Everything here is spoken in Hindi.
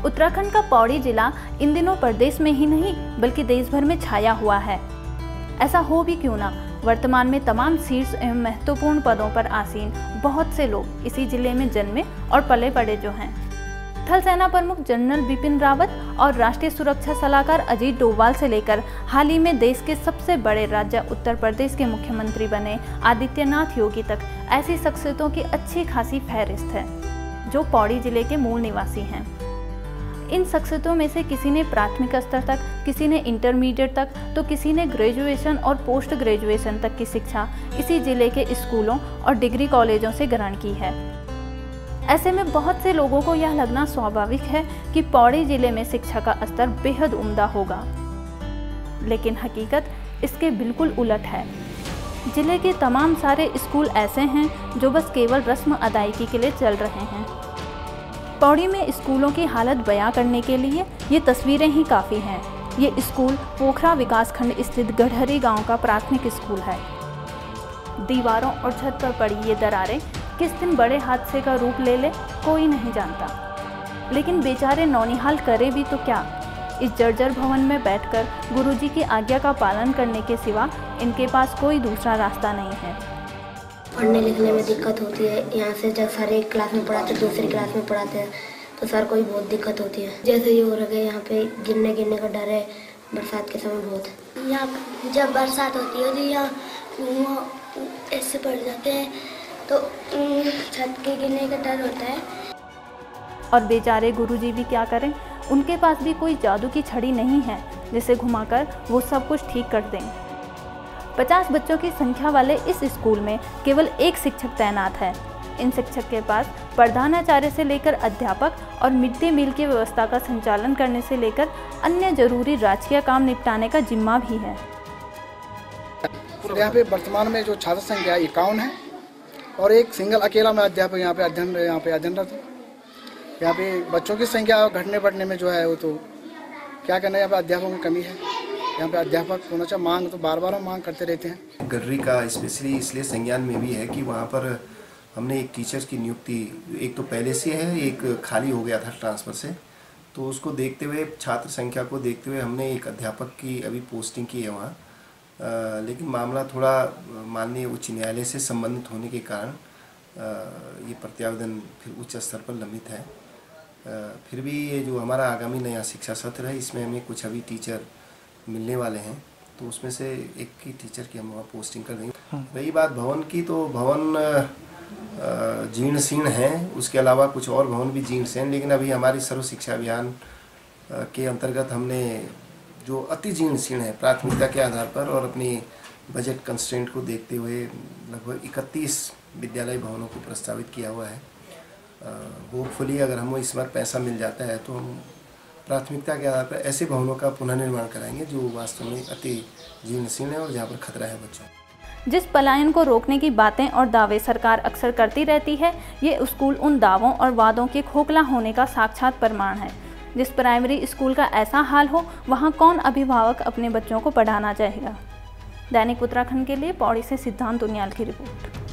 उत्तराखंड का पौड़ी जिला इन दिनों प्रदेश में ही नहीं बल्कि देश भर में छाया हुआ है। ऐसा हो भी क्यों ना, वर्तमान में तमाम शीर्ष एवं महत्वपूर्ण पदों पर आसीन बहुत से लोग इसी जिले में जन्मे और पले बड़े जो हैं। थल सेना प्रमुख जनरल बिपिन रावत और राष्ट्रीय सुरक्षा सलाहकार अजीत डोभाल से लेकर हाल ही में देश के सबसे बड़े राज्य उत्तर प्रदेश के मुख्यमंत्री बने आदित्यनाथ योगी तक ऐसी शख्सियतों की अच्छी खासी फहरिस्त है जो पौड़ी जिले के मूल निवासी हैं। इन शख्सियतों में से किसी ने प्राथमिक स्तर तक, किसी ने इंटरमीडिएट तक, तो किसी ने ग्रेजुएशन और पोस्ट ग्रेजुएशन तक की शिक्षा इसी जिले के स्कूलों और डिग्री कॉलेजों से ग्रहण की है। ऐसे में बहुत से लोगों को यह लगना स्वाभाविक है कि पौड़ी जिले में शिक्षा का स्तर बेहद उम्दा होगा, लेकिन हकीकत इसके बिल्कुल उलट है। जिले के तमाम सारे स्कूल ऐसे हैं जो बस केवल रस्म अदायगी के लिए चल रहे हैं। पौड़ी में स्कूलों की हालत बयां करने के लिए ये तस्वीरें ही काफ़ी हैं। ये स्कूल पोखरा विकासखंड स्थित गढ़हरी गांव का प्राथमिक स्कूल है। दीवारों और छत पर पड़ी ये दरारें किस दिन बड़े हादसे का रूप ले कोई नहीं जानता, लेकिन बेचारे नौनिहाल करे भी तो क्या। इस जर्जर भवन में बैठकर गुरुजी की आज्ञा का पालन करने के सिवा इनके पास कोई दूसरा रास्ता नहीं है। पढ़ने लिखने में दिक्कत होती है। यहाँ से जब सारे क्लास में पढ़ाते हैं, दूसरी क्लास में पढ़ाते हैं तो सर को भी बहुत दिक्कत होती है। जैसे ये हो रहा है, यहाँ पे गिरने का डर है बरसात के समय बहुत। यहाँ जब बरसात होती है तो यहाँ ऐसे पड़ जाते हैं तो छत के गिरने का डर होता है। और बेचारे गुरुजी भी क्या करें, उनके पास भी कोई जादू की छड़ी नहीं है जिसे घुमाकर वो सब कुछ ठीक कर दें। 50 बच्चों की संख्या वाले इस स्कूल में केवल एक शिक्षक तैनात है। इन शिक्षक के पास प्रधानाचार्य से लेकर अध्यापक और मिड डे मील की व्यवस्था का संचालन करने से लेकर अन्य जरूरी राजकीय काम निपटाने का जिम्मा भी है। यहाँ पे वर्तमान में जो छात्र संख्या 51 है और एक सिंगल अकेला में अध्यापक यहाँ पे अध्ययनरत है। यहाँ पे बच्चों की संख्या घटने बढ़ने में जो है वो तो क्या करना है, यहाँ पे अध्यापकों की कमी है। यहाँ पे अध्यापक होना चाहिए, मांग तो बार बार हम मांग करते रहते हैं। गढ़हरी का स्पेशली इसलिए संज्ञान में भी है कि वहाँ पर हमने एक टीचर की नियुक्ति, एक तो पहले से है, एक खाली हो गया था ट्रांसफ़र से, तो उसको देखते हुए, छात्र संख्या को देखते हुए हमने एक अध्यापक की अभी पोस्टिंग की है वहाँ। लेकिन मामला थोड़ा माननीय उच्च न्यायालय से संबंधित होने के कारण ये प्रत्यावेदन फिर उच्च स्तर पर लंबित है। फिर भी ये जो हमारा आगामी नया शिक्षा सत्र है, इसमें हमें कुछ अभी टीचर मिलने वाले हैं, तो उसमें से एक की टीचर की हम वहाँ पोस्टिंग कर देंगे। रही बात भवन की, तो भवन जीर्ण शीर्ण है, उसके अलावा कुछ और भवन भी जीर्ण शीर्ण, लेकिन अभी हमारी सर्व शिक्षा अभियान के अंतर्गत हमने जो अति जीर्ण शीर्ण है प्राथमिकता के आधार पर और अपनी बजट कंस्ट्रेंट को देखते हुए लगभग 31 विद्यालय भवनों को प्रस्तावित किया हुआ है। होपफुली अगर हमें इस बार पैसा मिल जाता है तो हम प्राथमिकता के आधार पर ऐसे भवनों का पुनर्निर्माण कराएंगे जो वास्तव में अति जीर्ण शीर्ण है और जहाँ पर खतरा है बच्चों। जिस पलायन को रोकने की बातें और दावे सरकार अक्सर करती रहती है, ये स्कूल उन दावों और वादों के खोखला होने का साक्षात प्रमाण है। जिस प्राइमरी स्कूल का ऐसा हाल हो, वहाँ कौन अभिभावक अपने बच्चों को पढ़ाना चाहेगा। दैनिक उत्तराखंड के लिए पौड़ी से सिद्धांत उनियाल की रिपोर्ट।